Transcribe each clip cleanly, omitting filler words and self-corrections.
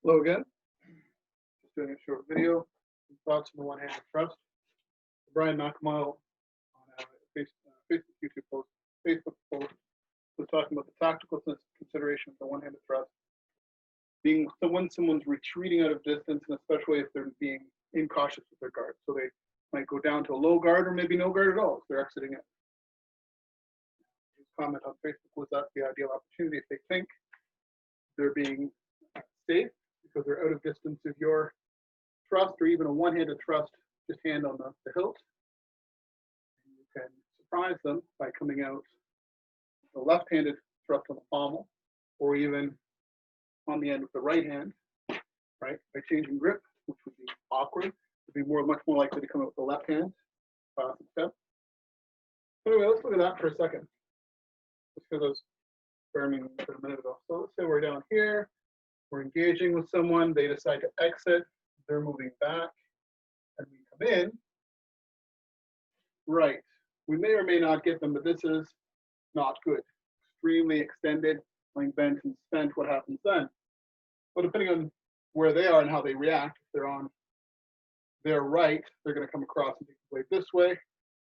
Hello again. Just doing a short video. Some thoughts on the one-handed thrust. Brian McAmile on a Facebook YouTube post, Facebook post was talking about the tactical consideration of the one-handed thrust being when someone's retreating out of distance, and especially if they're being incautious with their guard. So they might go down to a low guard or maybe no guard at all if they're exiting it. His comment on Facebook was that's the ideal opportunity if they think they're being safe because they're out of distance of your thrust, or even a one-handed thrust, just hand on the hilt. And you can surprise them by coming out the left-handed thrust on the pommel, or even on the end of the right hand, right? By changing grip, which would be awkward, would be much more likely to come out with the left hand. Step. Anyway, let's look at that for a second. Just because I was experimenting a minute ago. So let's say we're down here, we're engaging with someone, they decide to exit, they're moving back, and we come in. Right. We may or may not get them, but this is not good. Extremely extended, lying bent and spent, what happens then? Well, depending on where they are and how they react, if they're on their right, they're going to come across and take the blade this way.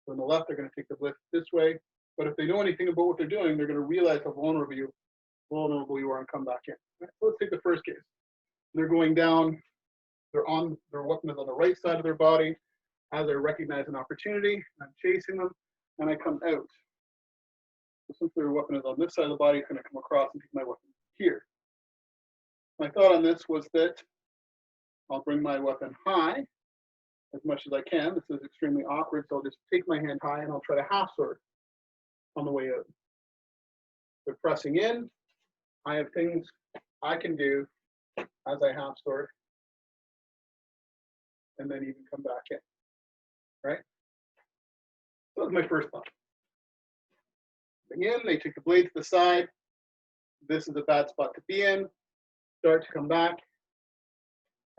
On the left, they're going to take the blade this way. But if they know anything about what they're doing, they're going to realize how vulnerable you are and come back in. Right? So let's take the first case. They're going down, their weapon is on the right side of their body. As I recognize an opportunity, I'm chasing them, and I come out. So since their weapon is on this side of the body, it's going to come across and take my weapon here. My thought on this was that I'll bring my weapon high as much as I can. This is extremely awkward, so I'll just take my hand high and I'll try to half sword on the way out. They're pressing in. I have things I can do as I half sword, and then even come back in, right? So that was my first thought. Again, they take the blade to the side. This is a bad spot to be in. Start to come back,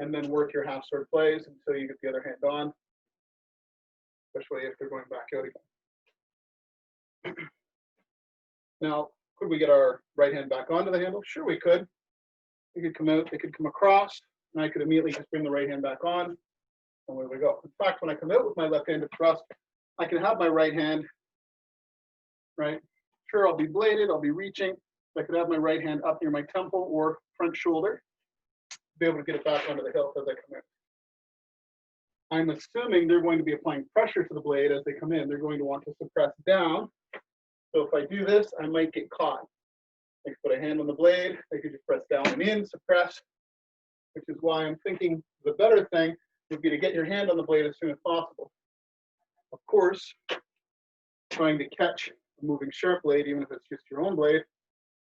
and then work your half sword plays until you get the other hand on, especially if they're going back out again. Now, could we get our right hand back onto the handle? Sure, we could. They could come out, they could come across, and I could immediately just bring the right hand back on, and away we go. In fact, when I come out with my left-handed thrust, I can have my right hand, right? Sure, I'll be bladed, I'll be reaching. I could have my right hand up near my temple or front shoulder, be able to get it back onto the hilt as I come in. I'm assuming they're going to be applying pressure to the blade as they come in. They're going to want to suppress down. So if I do this, I might get caught. I could put a hand on the blade. I could just press down and in, suppress, which is why I'm thinking the better thing would be to get your hand on the blade as soon as possible. Of course, trying to catch a moving sharp blade, even if it's just your own blade,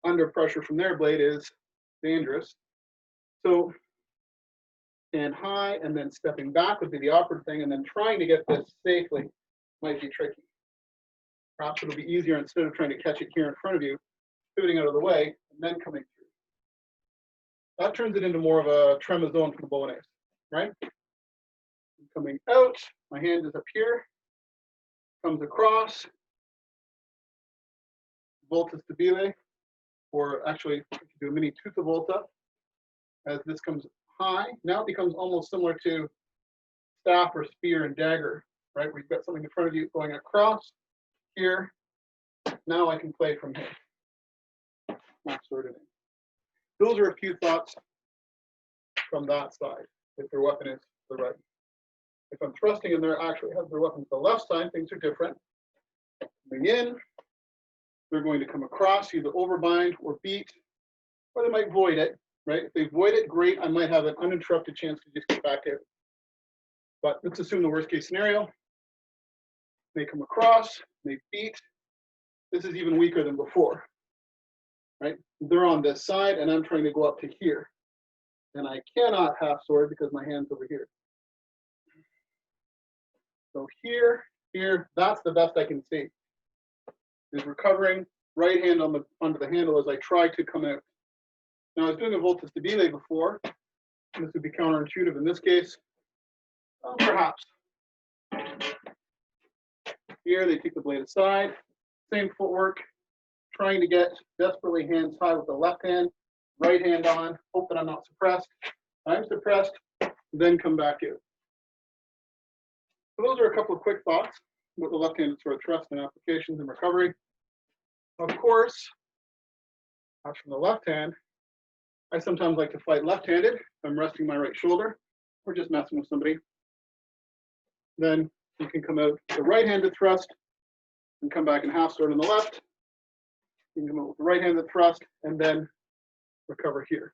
under pressure from their blade is dangerous. So stand high and then stepping back would be the awkward thing, and then trying to get this safely might be tricky. Perhaps it'll be easier, instead of trying to catch it here in front of you, pivoting out of the way and then coming through. That turns it into more of a tremezone from the Bolognese, right? I'm coming out, my hand is up here, comes across, volta stabile, or actually do a mini tutta volta. As this comes high, now it becomes almost similar to staff or spear and dagger, right? We've got something in front of you going across here. Now I can play from here. Not sort of. Those are a few thoughts from that side, if their weapon is the right. If I'm thrusting and they actually have their weapon to the left side, things are different. Coming in, they're going to come across, either overbind or beat, or they might void it, right? If they void it, great. I might have an uninterrupted chance to just get back out. But let's assume the worst case scenario. They come across, they beat. This is even weaker than before, right? They're on this side, and I'm trying to go up to here. And I cannot half sword because my hand's over here. So here, that's the best I can see. Is recovering, right hand on under the handle as I try to come out. Now I was doing a volta stabile before. This would be counterintuitive in this case. Perhaps. Here they take the blade aside, same footwork, trying to get desperately hands high with the left hand, right hand on, hope that I'm not suppressed. I'm suppressed, then come back in. So those are a couple of quick thoughts about the left-handed sort of thrust and applications and recovery. Of course, that's from the left hand. I sometimes like to fight left-handed if I'm resting my right shoulder or just messing with somebody. Then you can come out the right-handed thrust and come back in half sword on the left. You can come out with the right-handed thrust and then recover here.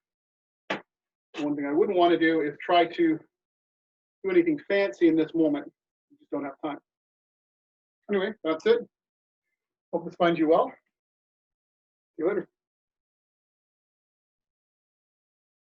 One thing I wouldn't want to do is try to do anything fancy in this moment. You just don't have time. Anyway, that's it. Hope this finds you well. See you later.